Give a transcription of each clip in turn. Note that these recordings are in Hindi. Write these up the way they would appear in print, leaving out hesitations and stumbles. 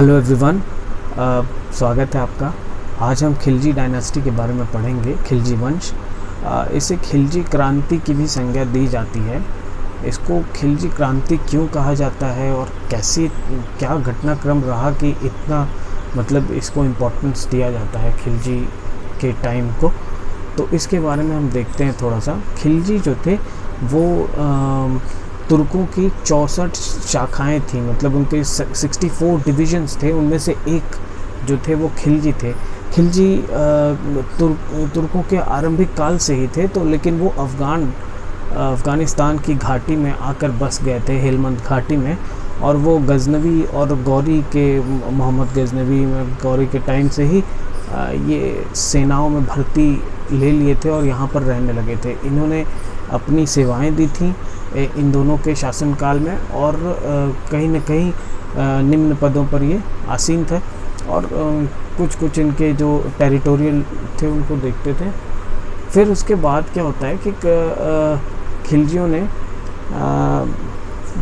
हेलो एवरीवन, स्वागत है आपका। आज हम खिलजी डायनेस्टी के बारे में पढ़ेंगे। खिलजी वंश, इसे खिलजी क्रांति की भी संज्ञा दी जाती है। इसको खिलजी क्रांति क्यों कहा जाता है और कैसे क्या घटनाक्रम रहा कि इतना इसको इम्पोर्टेंस दिया जाता है खिलजी के टाइम को, तो इसके बारे में हम देखते हैं थोड़ा सा। खिलजी जो थे वो तुर्कों की 64 शाखाएं थी, उनके 64 डिविजन्स थे। उनमें से एक जो थे वो खिलजी थे। खिलजी तुर्कों के आरंभिक काल से ही थे, तो लेकिन वो अफ़गानिस्तान की घाटी में आकर बस गए थे, हेलमंद घाटी में। और वो गजनवी और गौरी के मोहम्मद गजनवी में गौरी के टाइम से ही ये सेनाओं में भर्ती ले लिए थे और यहाँ पर रहने लगे थे। इन्होंने अपनी सेवाएं दी थी इन दोनों के शासनकाल में, और कहीं न कहीं निम्न पदों पर ये आसीन थे। और कुछ इनके जो टेरिटोरियल थे उनको देखते थे। फिर उसके बाद क्या होता है कि खिलजियों ने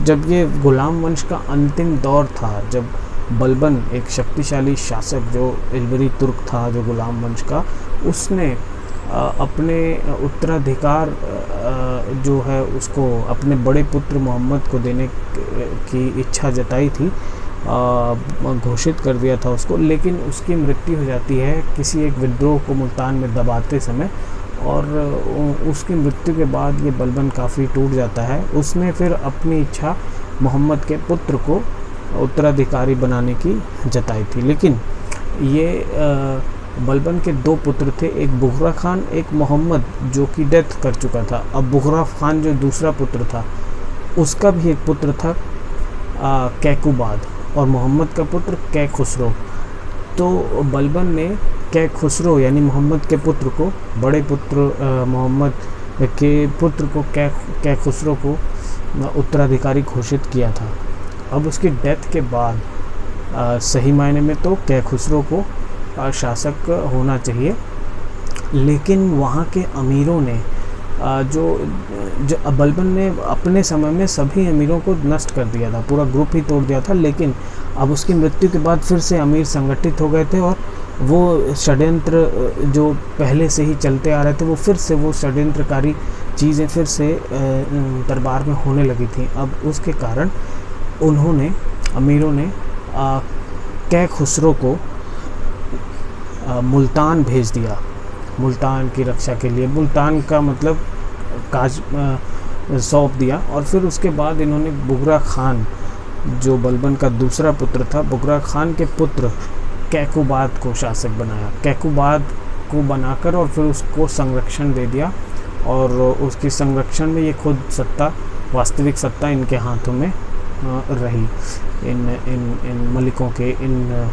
जब ये गुलाम वंश का अंतिम दौर था, जब बलबन एक शक्तिशाली शासक जो इल्बरी तुर्क था, जो गुलाम वंश का, उसने अपने उत्तराधिकार जो है उसको अपने बड़े पुत्र मोहम्मद को देने की इच्छा जताई थी, घोषित कर दिया था उसको। लेकिन उसकी मृत्यु हो जाती है किसी एक विद्रोह को मुल्तान में दबाते समय, और उसकी मृत्यु के बाद ये बलबन काफ़ी टूट जाता है। उसने फिर अपनी इच्छा मोहम्मद के पुत्र को उत्तराधिकारी बनाने की जताई थी। लेकिन ये बलबन के दो पुत्र थे, एक बुगरा खान, एक मोहम्मद, जो कि डेथ कर चुका था। अब बुगरा खान जो दूसरा पुत्र था, उसका भी एक पुत्र था कैकुबाद, और मोहम्मद का पुत्र कै खुसरो। तो बलबन ने कै खुसरो यानी मोहम्मद के पुत्र को, बड़े पुत्र मोहम्मद के पुत्र को, कै खुसरो को उत्तराधिकारी घोषित किया था। अब उसकी डेथ के बाद सही मायने में तो कै खुसरो को शासक होना चाहिए, लेकिन वहाँ के अमीरों ने जो बलबन ने अपने समय में सभी अमीरों को नष्ट कर दिया था, पूरा ग्रुप ही तोड़ दिया था। लेकिन अब उसकी मृत्यु के बाद फिर से अमीर संगठित हो गए थे, और वो षड्यंत्र जो पहले से ही चलते आ रहे थे, वो फिर से वो षड्यंत्रकारी चीज़ें फिर से दरबार में होने लगी थी। अब उसके कारण उन्होंने, अमीरों ने कै खुसरो को मुल्तान भेज दिया, मुल्तान की रक्षा के लिए। मुल्तान का काज सौंप दिया। और फिर उसके बाद इन्होंने बुगरा खान, जो बलबन का दूसरा पुत्र था, बुगरा खान के पुत्र कैकुबाद को शासक बनाया। कैकुबाद को बनाकर और फिर उसको संरक्षण दे दिया, और उसकी संरक्षण में ये खुद सत्ता, वास्तविक सत्ता इनके हाथों में रही, इन मलिकों के, इन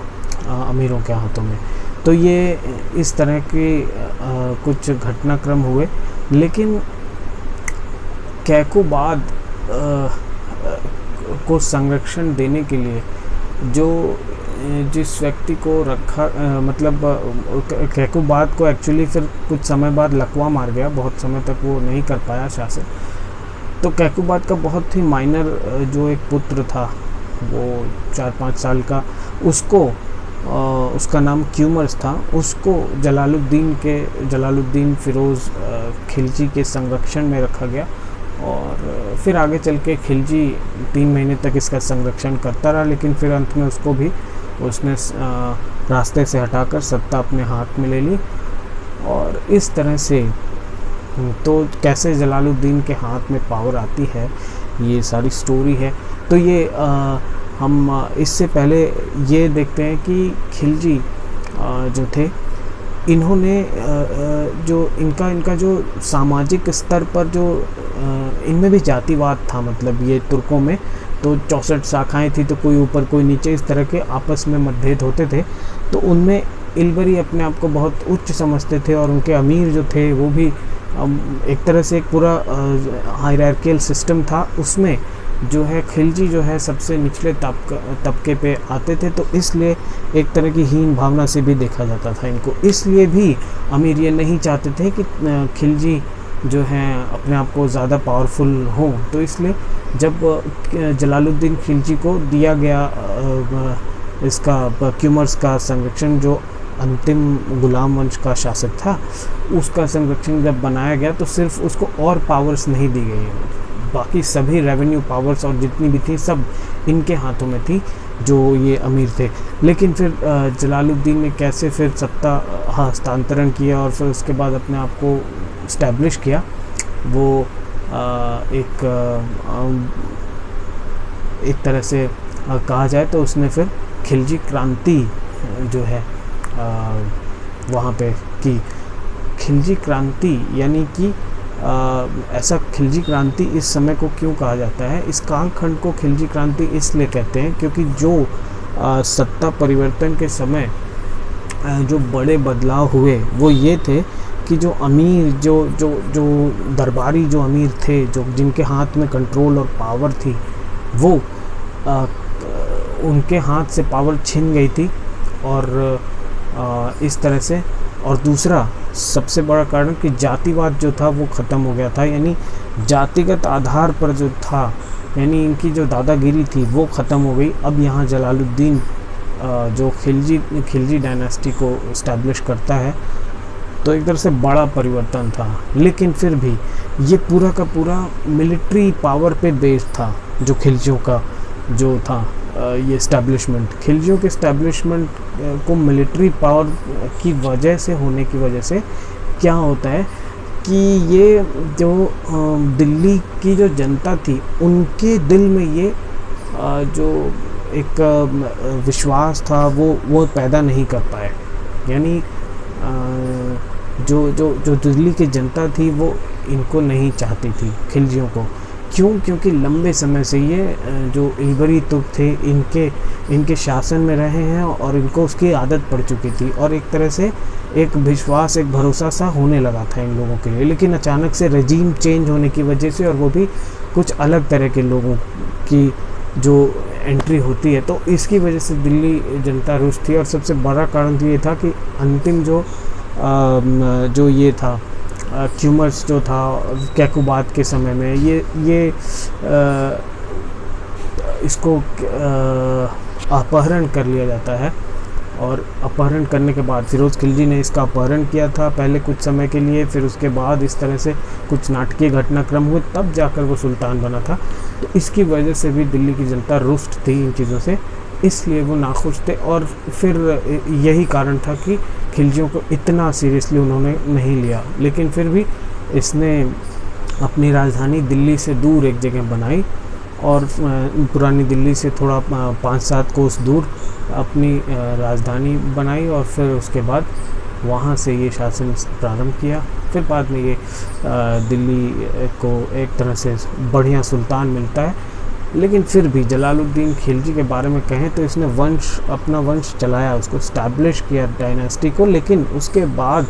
अमीरों के हाथों में। तो ये इस तरह के कुछ घटनाक्रम हुए। लेकिन कैकुबाद को संरक्षण देने के लिए जिस व्यक्ति को रखा, कैकुबाद को एक्चुअली फिर कुछ समय बाद लकवा मार गया, बहुत समय तक वो नहीं कर पाया शासन। तो कैकुबाद का बहुत ही माइनर जो एक पुत्र था, वो 4-5 साल का, उसको उसका नाम क्यूमर्स था, उसको जलालुद्दीन फिरोज़ खिलजी के संरक्षण में रखा गया। और फिर आगे चल के खिलजी 3 महीने तक इसका संरक्षण करता रहा, लेकिन फिर अंत में उसको भी उसने रास्ते से हटाकर सत्ता अपने हाथ में ले ली। और इस तरह से तो कैसे जलालुद्दीन के हाथ में पावर आती है, ये सारी स्टोरी है। तो ये हम इससे पहले ये देखते हैं कि खिलजी जो थे, इन्होंने जो इनका जो सामाजिक स्तर पर जो इनमें भी जातिवाद था, ये तुर्कों में तो 64 शाखाएं थी, तो कोई ऊपर कोई नीचे, इस तरह के आपस में मतभेद होते थे। तो उनमें इल्बरी अपने आप को बहुत उच्च समझते थे, और उनके अमीर जो थे वो भी एक तरह से एक पूरा हायरार्कियल सिस्टम था। उसमें जो है खिलजी जो है सबसे निचले तबके पे आते थे, तो इसलिए एक तरह की हीन भावना से भी देखा जाता था इनको। इसलिए भी अमीर ये नहीं चाहते थे कि खिलजी जो हैं अपने आप को ज़्यादा पावरफुल हों। तो इसलिए जब जलालुद्दीन खिलजी को दिया गया इसका क्यूमर्स का संरक्षण, जो अंतिम गुलाम वंश का शासक था, उसका संरक्षण जब बनाया गया तो सिर्फ उसको और पावर्स नहीं दी गई, बाकी सभी रेवेन्यू पावर्स और जितनी भी थी सब इनके हाथों में थी, जो ये अमीर थे। लेकिन फिर जलालुद्दीन ने कैसे फिर सत्ता हस्तांतरण किया और फिर उसके बाद अपने आप को इस्टेब्लिश किया, वो एक तरह से कहा जाए तो उसने फिर खिलजी क्रांति जो है वहाँ पे की। खिलजी क्रांति यानी कि ऐसा खिलजी क्रांति इस समय को क्यों कहा जाता है, इस कालखंड को खिलजी क्रांति इसलिए कहते हैं क्योंकि जो सत्ता परिवर्तन के समय जो बड़े बदलाव हुए वो ये थे कि जो अमीर जो दरबारी जो अमीर थे, जो जिनके हाथ में कंट्रोल और पावर थी, वो उनके हाथ से पावर छिन गई थी और इस तरह से। और दूसरा सबसे बड़ा कारण कि जातिवाद जो था वो ख़त्म हो गया था, यानी जातिगत आधार पर जो था, यानी इनकी जो दादागिरी थी वो ख़त्म हो गई। अब यहाँ जलालुद्दीन जो खिलजी डायनेस्टी को इस्टेब्लिश करता है, तो एक तरह से बड़ा परिवर्तन था। लेकिन फिर भी ये पूरा का पूरा मिलिट्री पावर पे बेस्ड था, जो खिलजियों का जो था ये इस्टेब्लिशमेंट। खिलजियों के इस्टेब्लिशमेंट को मिलिट्री पावर की वजह से होने की वजह से क्या होता है कि ये जो दिल्ली की जो जनता थी, उनके दिल में ये जो एक विश्वास था वो पैदा नहीं कर पाए। यानी जो दिल्ली की जनता थी वो इनको नहीं चाहती थी, खिलजियों को। क्यों? क्योंकि लंबे समय से ये जो इलबरी तुर्क थे इनके शासन में रहे हैं और इनको उसकी आदत पड़ चुकी थी और एक तरह से एक विश्वास, एक भरोसा सा होने लगा था इन लोगों के लिए। लेकिन अचानक से रजीम चेंज होने की वजह से, और वो भी कुछ अलग तरह के लोगों की जो एंट्री होती है, तो इसकी वजह से दिल्ली जनता रुष्ट थी। और सबसे बड़ा कारण तो ये था कि अंतिम जो ये था क्यूमर्स जो था कैकुबाद के समय में, ये इसको अपहरण कर लिया जाता है। और अपहरण करने के बाद फिरोज़ खिलजी ने इसका अपहरण किया था पहले कुछ समय के लिए, फिर उसके बाद इस तरह से कुछ नाटकीय घटनाक्रम हुए, तब जाकर वो सुल्तान बना था। तो इसकी वजह से भी दिल्ली की जनता रुष्ट थी इन चीज़ों से, इसलिए वो नाखुश थे। और फिर यही कारण था कि खिलजियों को इतना सीरियसली उन्होंने नहीं लिया। लेकिन फिर भी इसने अपनी राजधानी दिल्ली से दूर एक जगह बनाई और पुरानी दिल्ली से थोड़ा 5-7 कोस दूर अपनी राजधानी बनाई और फिर उसके बाद वहाँ से ये शासन प्रारंभ किया। फिर बाद में ये दिल्ली को एक तरह से बढ़िया सुल्तान मिलता है। लेकिन फिर भी जलालुद्दीन खिलजी के बारे में कहें तो इसने अपना वंश चलाया, उसको इस्टेब्लिश किया डायनेस्टी को, लेकिन उसके बाद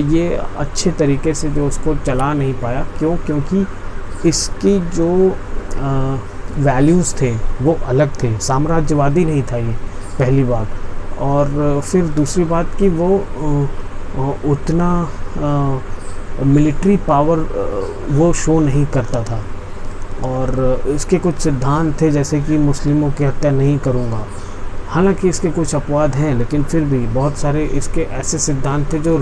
ये अच्छे तरीके से जो उसको चला नहीं पाया। क्यों? क्योंकि इसकी जो वैल्यूज़ थे वो अलग थे, साम्राज्यवादी नहीं था ये, पहली बात। और फिर दूसरी बात कि वो उतना मिलिट्री पावर वो शो नहीं करता था। और इसके कुछ सिद्धांत थे, जैसे कि मुस्लिमों की हत्या नहीं करूँगा। हालांकि इसके कुछ अपवाद हैं, लेकिन फिर भी बहुत सारे इसके ऐसे सिद्धांत थे जो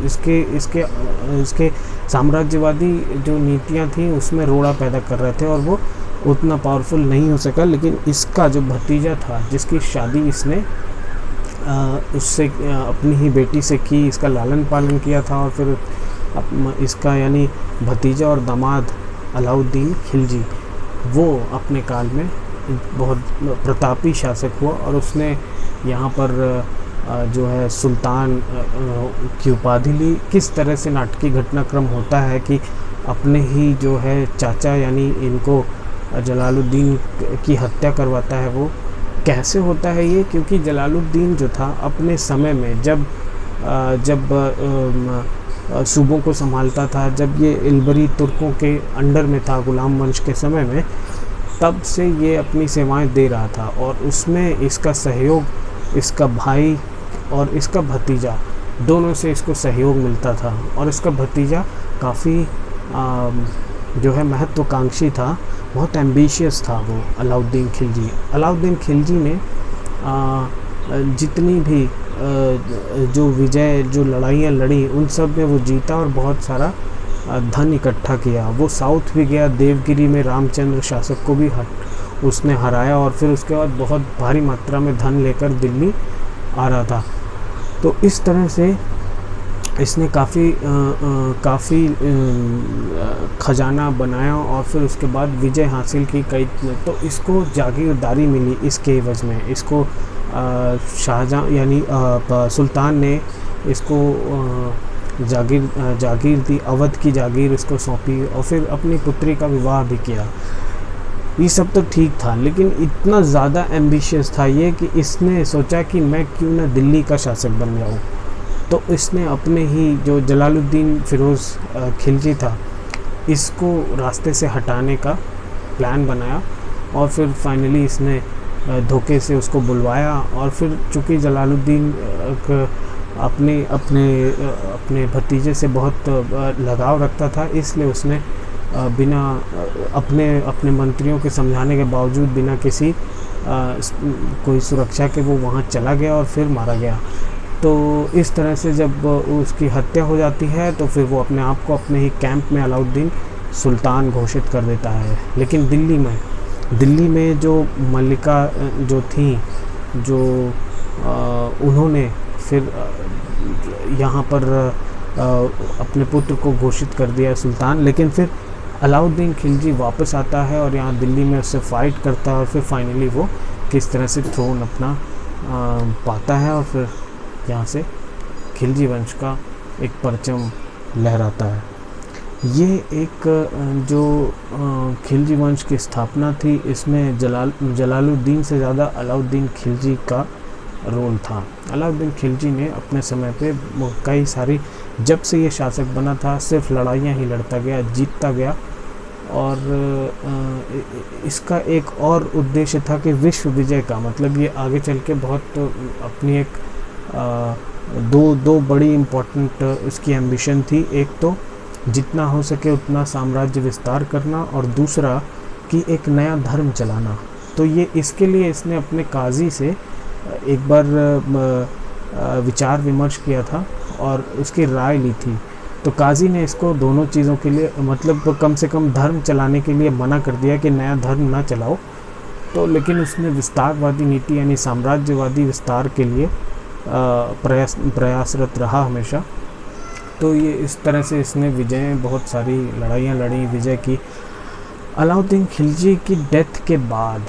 इसके साम्राज्यवादी जो नीतियां थी उसमें रोड़ा पैदा कर रहे थे और वो उतना पावरफुल नहीं हो सका। लेकिन इसका जो भतीजा था, जिसकी शादी इसने उससे अपनी ही बेटी से की, इसका लालन पालन किया था, और फिर इसका यानी भतीजा और दामाद अलाउद्दीन खिलजी, वो अपने काल में बहुत प्रतापी शासक हुआ और उसने यहाँ पर जो है सुल्तान की उपाधि ली। किस तरह से नाटकीय घटनाक्रम होता है कि अपने ही जो है चाचा यानी इनको जलालुद्दीन की हत्या करवाता है। वो कैसे होता है ये? क्योंकि जलालुद्दीन जो था अपने समय में जब सूबों को संभालता था, जब ये इलबरी तुर्कों के अंडर में था गुलाम वंश के समय में, तब से ये अपनी सेवाएं दे रहा था और उसमें इसका सहयोग इसका भाई और इसका भतीजा दोनों से इसको सहयोग मिलता था। और इसका भतीजा काफ़ी जो है महत्वाकांक्षी था, बहुत एम्बिशियस था वो अलाउद्दीन खिलजी। अलाउद्दीन खिलजी ने जितनी भी जो विजय, जो लड़ाइयाँ लड़ी, उन सब में वो जीता और बहुत सारा धन इकट्ठा किया। वो साउथ भी गया, देवगिरी में रामचंद्र शासक को भी उसने हराया और फिर उसके बाद बहुत भारी मात्रा में धन लेकर दिल्ली आ रहा था। तो इस तरह से इसने काफ़ी खजाना बनाया और फिर उसके बाद विजय हासिल की कई। तो इसको जागीरदारी मिली इसके एवज में। इसको शाहजहाँ यानी सुल्तान ने इसको जागीर दी, अवध की जागीर इसको सौंपी और फिर अपनी पुत्री का विवाह भी किया। ये सब तो ठीक था, लेकिन इतना ज़्यादा एम्बिशियस था ये कि इसने सोचा कि मैं क्यों ना दिल्ली का शासक बन जाऊँ। तो इसने अपने ही जो जलालुद्दीन फिरोज़ खिलजी था, इसको रास्ते से हटाने का प्लान बनाया और फिर फाइनली इसने धोखे से उसको बुलवाया। और फिर चूँकि जलालुद्दीन अपने भतीजे से बहुत लगाव रखता था, इसलिए उसने बिना अपने मंत्रियों के समझाने के बावजूद बिना किसी कोई सुरक्षा के वो वहाँ चला गया और फिर मारा गया। तो इस तरह से जब उसकी हत्या हो जाती है तो फिर वो अपने आप को अपने ही कैंप में अलाउद्दीन सुल्तान घोषित कर देता है। लेकिन दिल्ली में जो मल्लिका जो थी, जो उन्होंने फिर यहाँ पर अपने पुत्र को घोषित कर दिया सुल्तान। लेकिन फिर अलाउद्दीन खिलजी वापस आता है और यहाँ दिल्ली में उससे फाइट करता है और फिर फाइनली वो किस तरह से थ्रोन अपना पाता है और फिर यहाँ से खिलजी वंश का एक परचम लहराता है। ये एक जो खिलजी वंश की स्थापना थी, इसमें जलालुद्दीन से ज़्यादा अलाउद्दीन खिलजी का रोल था। अलाउद्दीन खिलजी ने अपने समय पे कई सारी, जब से ये शासक बना था सिर्फ लड़ाइयाँ ही लड़ता गया, जीतता गया। और इसका एक और उद्देश्य था कि विश्व विजय का, मतलब ये आगे चल के बहुत अपनी एक दो बड़ी इम्पोर्टेंट इसकी एम्बिशन थी। एक तो जितना हो सके उतना साम्राज्य विस्तार करना और दूसरा कि एक नया धर्म चलाना। तो ये इसके लिए इसने अपने काजी से एक बार विचार विमर्श किया था और उसकी राय ली थी। तो काजी ने इसको दोनों चीज़ों के लिए, मतलब कम से कम धर्म चलाने के लिए मना कर दिया कि नया धर्म ना चलाओ। तो लेकिन उसने विस्तारवादी नीति यानी साम्राज्यवादी विस्तार के लिए प्रयासरत रहा हमेशा। तो ये इस तरह से इसने बहुत सारी लड़ाइयाँ लड़ी, विजय की। अलाउद्दीन खिलजी की डेथ के बाद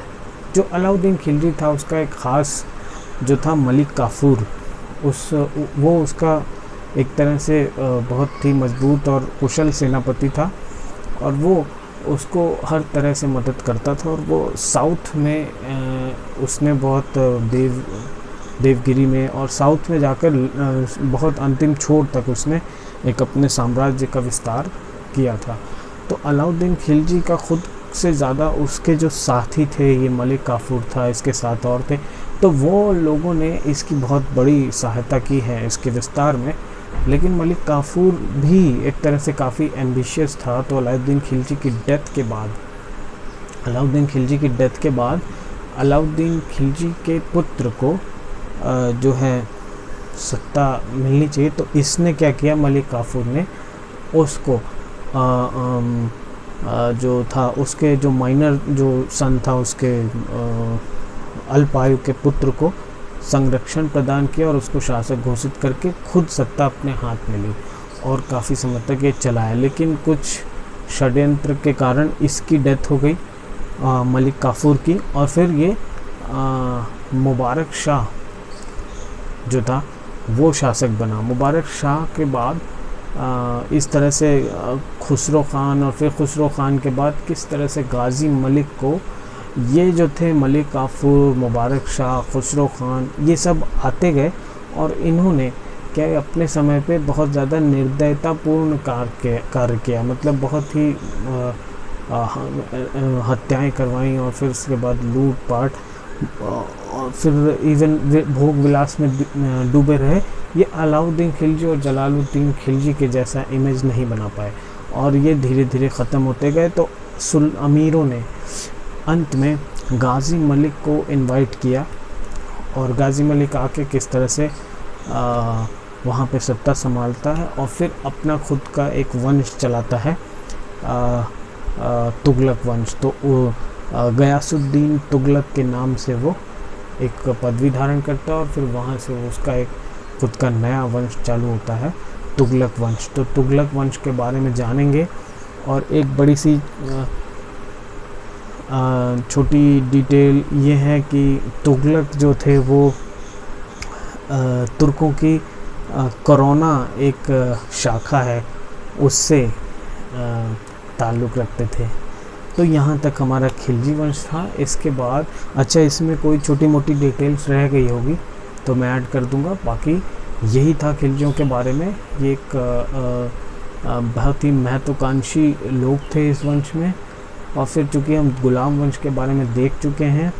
जो अलाउद्दीन खिलजी था उसका एक ख़ास जो था मलिक काफूर, वो उसका एक तरह से बहुत ही मजबूत और कुशल सेनापति था और वो उसको हर तरह से मदद करता था। और वो साउथ में उसने बहुत देवगिरी में और साउथ में जाकर बहुत अंतिम छोर तक उसने एक अपने साम्राज्य का विस्तार किया था। तो अलाउद्दीन खिलजी का खुद से ज़्यादा उसके जो साथी थे, ये मलिक काफूर था, इसके साथ और थे, तो वो लोगों ने इसकी बहुत बड़ी सहायता की है इसके विस्तार में। लेकिन मलिक काफूर भी एक तरह से काफ़ी एम्बिशियस था। तो अलाउद्दीन खिलजी की डेथ के बाद अलाउद्दीन खिलजी के पुत्र को जो है सत्ता मिलनी चाहिए। तो इसने क्या किया, मलिक काफूर ने उसको जो था उसके जो माइनर जो सन था उसके अल्पायु के पुत्र को संरक्षण प्रदान किया और उसको शासक घोषित करके खुद सत्ता अपने हाथ में ली और काफ़ी समय तक ये चलाया। लेकिन कुछ षड्यंत्र के कारण इसकी डेथ हो गई मलिक काफूर की। और फिर ये मुबारक शाह जो था वो शासक बना। मुबारक शाह के बाद इस तरह से खुसरो ख़ान और फिर खुसरो ख़ान के बाद किस तरह से गाज़ी मलिक को, ये जो थे मलिक काफूर, मुबारक शाह, खुसरो ख़ान, ये सब आते गए और इन्होंने क्या अपने समय पे बहुत ज़्यादा निर्दयतापूर्ण कार्य किया। मतलब बहुत ही हत्याएं करवाई और फिर उसके बाद लूट पाट और फिर इवन भोग विलास में डूबे रहे। ये अलाउद्दीन खिलजी और जलालुद्दीन खिलजी के जैसा इमेज नहीं बना पाए और ये धीरे धीरे ख़त्म होते गए। तो अमीरों ने अंत में गाज़ी मलिक को इनवाइट किया और गाजी मलिक आके किस तरह से वहाँ पे सत्ता संभालता है और फिर अपना खुद का एक वंश चलाता है, तुगलक वंश। तो गयासुद्दीन तुगलक के नाम से वो एक पदवी धारण करता है और फिर वहाँ से उसका एक खुद का नया वंश चालू होता है, तुगलक वंश। तो तुगलक वंश के बारे में जानेंगे। और एक बड़ी सी छोटी डिटेल ये है कि तुगलक जो थे वो तुर्कों की कोरोना एक शाखा है उससे ताल्लुक़ रखते थे। तो यहाँ तक हमारा खिलजी वंश था। इसके बाद अच्छा इसमें कोई छोटी मोटी डिटेल्स रह गई होगी तो मैं ऐड कर दूँगा। बाकी यही था खिलजियों के बारे में। ये एक बहुत ही महत्वाकांक्षी लोग थे इस वंश में। और फिर चूँकि हम गुलाम वंश के बारे में देख चुके हैं,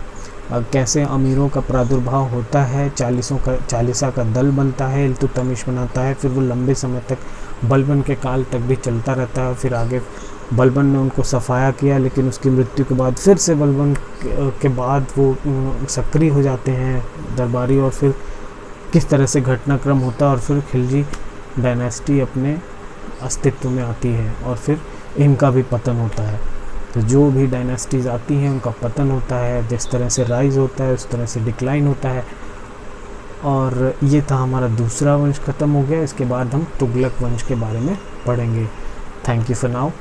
कैसे अमीरों का प्रादुर्भाव होता है, चालीसा का दल बनता है, इल्तुतमिश बनाता है, फिर वो लंबे समय तक बलबन के काल तक भी चलता रहता है। फिर आगे बलबन ने उनको सफाया किया, लेकिन उसकी मृत्यु के बाद फिर से बलबन के बाद वो सक्रिय हो जाते हैं दरबारी, और फिर किस तरह से घटनाक्रम होता है और फिर खिलजी डायनेस्टी अपने अस्तित्व में आती है और फिर इनका भी पतन होता है। तो जो भी डायनेस्टीज़ आती हैं उनका पतन होता है, जिस तरह से राइज होता है उस तरह से डिक्लाइन होता है। और ये था हमारा दूसरा वंश ख़त्म हो गया। इसके बाद हम तुगलक वंश के बारे में पढ़ेंगे। Thank you for now.